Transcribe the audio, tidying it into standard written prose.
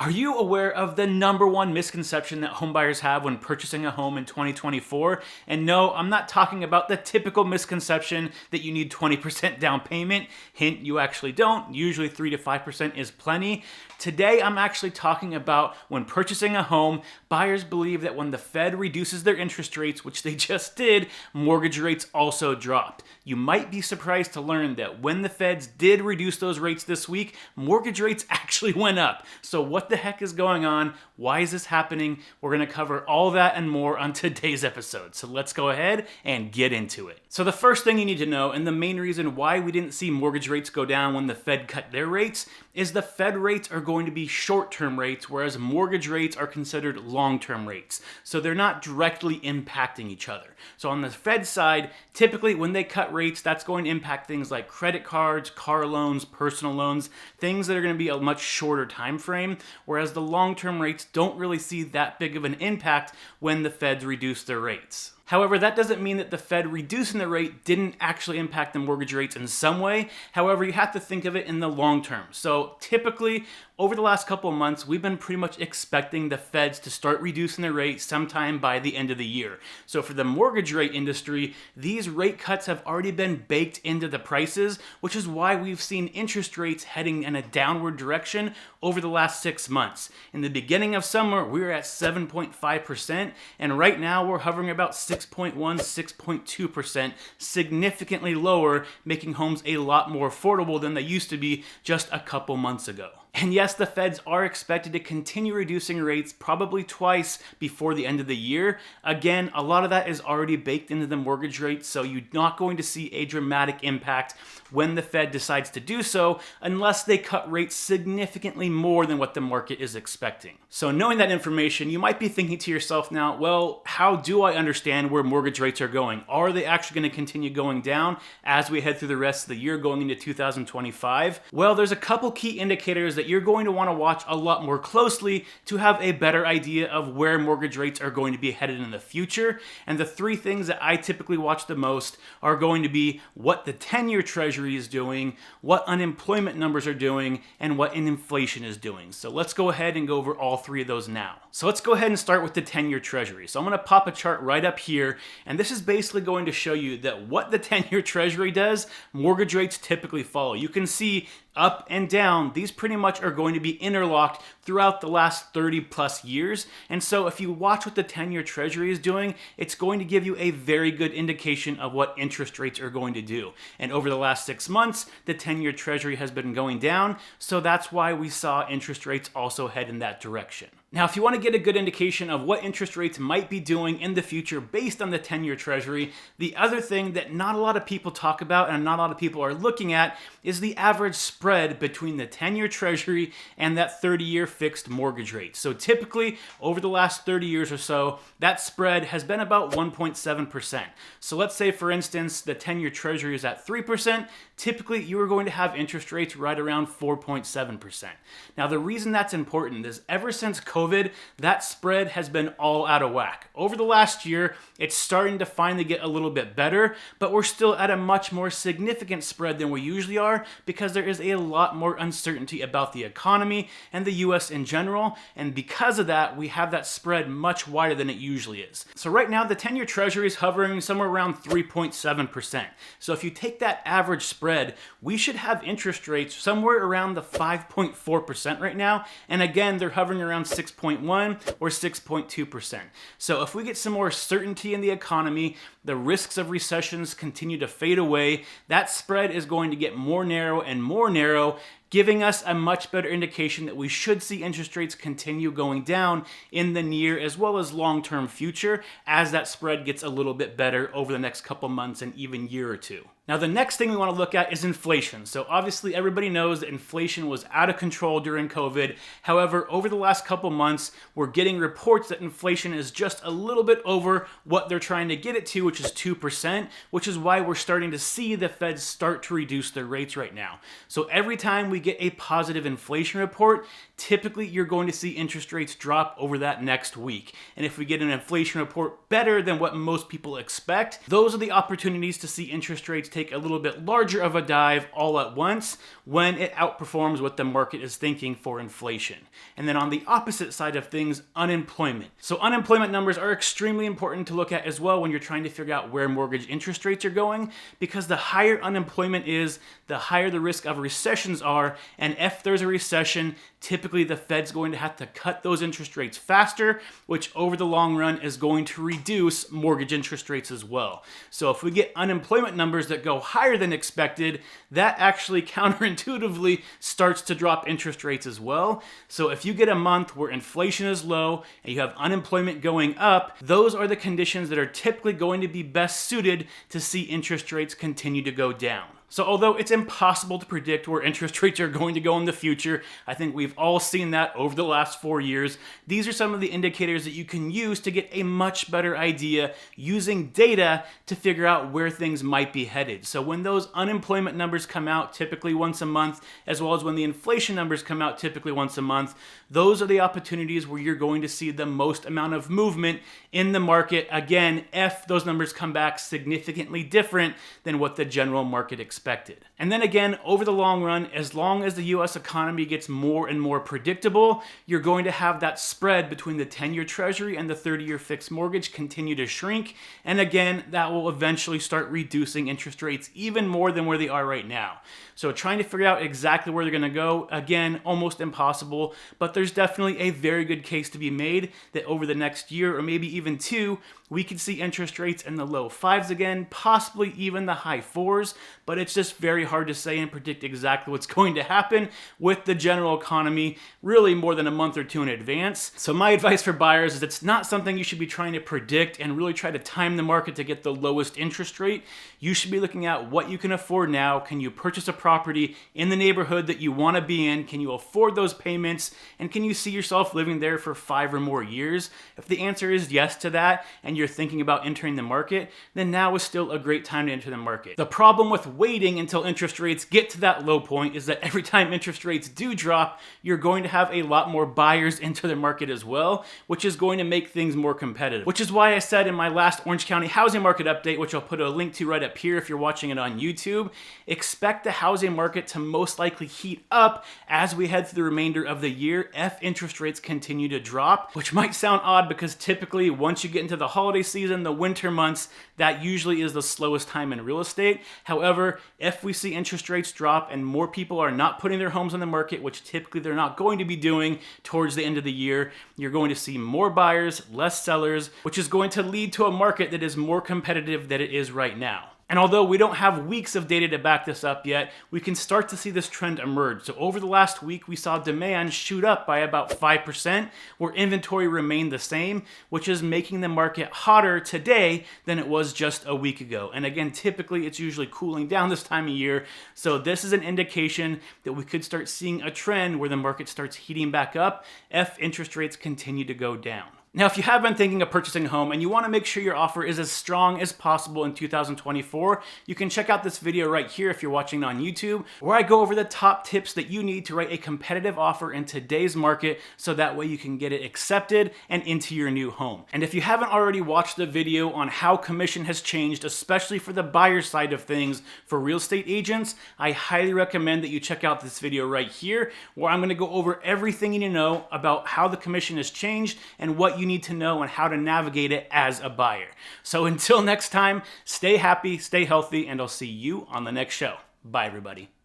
Are you aware of the #1 misconception that homebuyers have when purchasing a home in 2024? And no, I'm not talking about the typical misconception that you need 20% down payment. Hint, you actually don't. Usually 3 to 5% is plenty. Today, I'm actually talking about when purchasing a home, buyers believe that when the Fed reduces their interest rates, which they just did, mortgage rates also dropped. You might be surprised to learn that when the Feds did reduce those rates this week, mortgage rates actually went up. So what the heck is going on? Why is this happening? We're going to cover all that and more on today's episode. So let's go ahead and get into it. So the first thing you need to know, and the main reason why we didn't see mortgage rates go down when the Fed cut their rates, is the Fed rates are going to be short-term rates, whereas mortgage rates are considered long-term rates. So they're not directly impacting each other. So on the Fed side, typically when they cut rates, that's going to impact things like credit cards, car loans, personal loans, things that are going to be a much shorter time frame, whereas the long-term rates don't really see that big of an impact when the Feds reduce their rates. However, that doesn't mean that the Fed reducing the rate didn't actually impact the mortgage rates in some way. However, you have to think of it in the long term. So typically, over the last couple of months, we've been pretty much expecting the Feds to start reducing their rate sometime by the end of the year. So for the mortgage rate industry, these rate cuts have already been baked into the prices, which is why we've seen interest rates heading in a downward direction over the last 6 months. In the beginning of summer, we were at 7.5%, and right now we're hovering about 6.1, 6.2%, significantly lower, making homes a lot more affordable than they used to be just a couple months ago. And yes, the Feds are expected to continue reducing rates probably twice before the end of the year. Again, a lot of that is already baked into the mortgage rate, so you're not going to see a dramatic impact when the Fed decides to do so, unless they cut rates significantly more than what the market is expecting. So knowing that information, you might be thinking to yourself now, well, how do I understand where mortgage rates are going? Are they actually going to continue going down as we head through the rest of the year going into 2025? Well, there's a couple key indicators that you're going to want to watch a lot more closely to have a better idea of where mortgage rates are going to be headed in the future. And the three things that I typically watch the most are going to be what the 10-year Treasury is doing, what unemployment numbers are doing, and what inflation is doing. So let's go ahead and go over all three of those now. So let's go ahead and start with the 10-year Treasury. So I'm going to pop a chart right up here, and this is basically going to show you that what the 10-year Treasury does, mortgage rates typically follow. You can see up and down, these pretty much are going to be interlocked throughout the last 30 plus years. And so if you watch what the 10-year Treasury is doing, it's going to give you a very good indication of what interest rates are going to do. And over the last 6 months, the 10-year Treasury has been going down. So that's why we saw interest rates also head in that direction. Now, if you want to get a good indication of what interest rates might be doing in the future based on the 10-year Treasury, the other thing that not a lot of people talk about and not a lot of people are looking at is the average spread between the 10-year Treasury and that 30-year fixed mortgage rate. So typically, over the last 30 years or so, that spread has been about 1.7%. So let's say, for instance, the 10-year Treasury is at 3%. Typically, you are going to have interest rates right around 4.7%. Now, the reason that's important is ever since COVID, that spread has been all out of whack. Over the last year, it's starting to finally get a little bit better, but we're still at a much more significant spread than we usually are because there is a lot more uncertainty about the economy and the US in general, and because of that, we have that spread much wider than it usually is. So right now, the 10-year Treasury is hovering somewhere around 3.7%. So if you take that average spread, we should have interest rates somewhere around the 5.4% right now, and again, they're hovering around 6.1 or 6.2%. So if we get some more certainty in the economy, the risks of recessions continue to fade away, that spread is going to get more narrow and more narrow, giving us a much better indication that we should see interest rates continue going down in the near as well as long-term future as that spread gets a little bit better over the next couple months and even year or two. Now, the next thing we want to look at is inflation. So obviously everybody knows that inflation was out of control during COVID. However, over the last couple months, we're getting reports that inflation is just a little bit over what they're trying to get it to, which is 2%, which is why we're starting to see the Fed start to reduce their rates right now. So every time we get a positive inflation report, typically you're going to see interest rates drop over that next week. And if we get an inflation report better than what most people expect, those are the opportunities to see interest rates take a little bit larger of a dive all at once when it outperforms what the market is thinking for inflation. And then on the opposite side of things, unemployment. So unemployment numbers are extremely important to look at as well when you're trying to figure out where mortgage interest rates are going, because the higher unemployment is, the higher the risk of recessions are, and if there's a recession, typically the Fed's going to have to cut those interest rates faster, which over the long run is going to reduce mortgage interest rates as well. So if we get unemployment numbers that go higher than expected, that actually counterintuitively starts to drop interest rates as well. So if you get a month where inflation is low and you have unemployment going up, those are the conditions that are typically going to be best suited to see interest rates continue to go down. So although it's impossible to predict where interest rates are going to go in the future, I think we've all seen that over the last 4 years, these are some of the indicators that you can use to get a much better idea using data to figure out where things might be headed. So when those unemployment numbers come out typically once a month, as well as when the inflation numbers come out typically once a month, those are the opportunities where you're going to see the most amount of movement in the market. Again, if those numbers come back significantly different than what the general market expected. And then again, over the long run, as long as the US economy gets more and more predictable, you're going to have that spread between the 10-year treasury and the 30-year fixed mortgage continue to shrink. And again, that will eventually start reducing interest rates even more than where they are right now. So trying to figure out exactly where they're going to go, again, almost impossible, but there's definitely a very good case to be made that over the next year or maybe even two, we could see interest rates in the low 5s again, possibly even the high 4s, but it's just very hard to say and predict exactly what's going to happen with the general economy really more than a month or two in advance. So my advice for buyers is it's not something you should be trying to predict and really try to time the market to get the lowest interest rate. You should be looking at what you can afford now. Can you purchase a property in the neighborhood that you want to be in? Can you afford those payments? And can you see yourself living there for 5 or more years? If the answer is yes to that, and you're thinking about entering the market, then now is still a great time to enter the market. The problem with waiting until interest rates get to that low point is that every time interest rates do drop, you're going to have a lot more buyers enter the market as well, which is going to make things more competitive. Which is why I said in my last Orange County housing market update, which I'll put a link to right up here if you're watching it on YouTube, expect the housing market to most likely heat up as we head through the remainder of the year if interest rates continue to drop, which might sound odd because typically once you get into the holiday season, the winter months, that usually is the slowest time in real estate. However, if we see interest rates drop and more people are not putting their homes on the market, which typically they're not going to be doing towards the end of the year, you're going to see more buyers, less sellers, which is going to lead to a market that is more competitive than it is right now. And although we don't have weeks of data to back this up yet, we can start to see this trend emerge. So over the last week, we saw demand shoot up by about 5%, where inventory remained the same, which is making the market hotter today than it was just a week ago. And again, typically it's usually cooling down this time of year. So this is an indication that we could start seeing a trend where the market starts heating back up if interest rates continue to go down. Now, if you have been thinking of purchasing a home and you want to make sure your offer is as strong as possible in 2024, you can check out this video right here if you're watching on YouTube, where I go over the top tips that you need to write a competitive offer in today's market so that way you can get it accepted and into your new home. And if you haven't already watched the video on how commission has changed, especially for the buyer side of things for real estate agents, I highly recommend that you check out this video right here, where I'm going to go over everything you need to know about how the commission has changed and what you need to know and how to navigate it as a buyer. So until next time, stay happy, stay healthy, and I'll see you on the next show. Bye, everybody.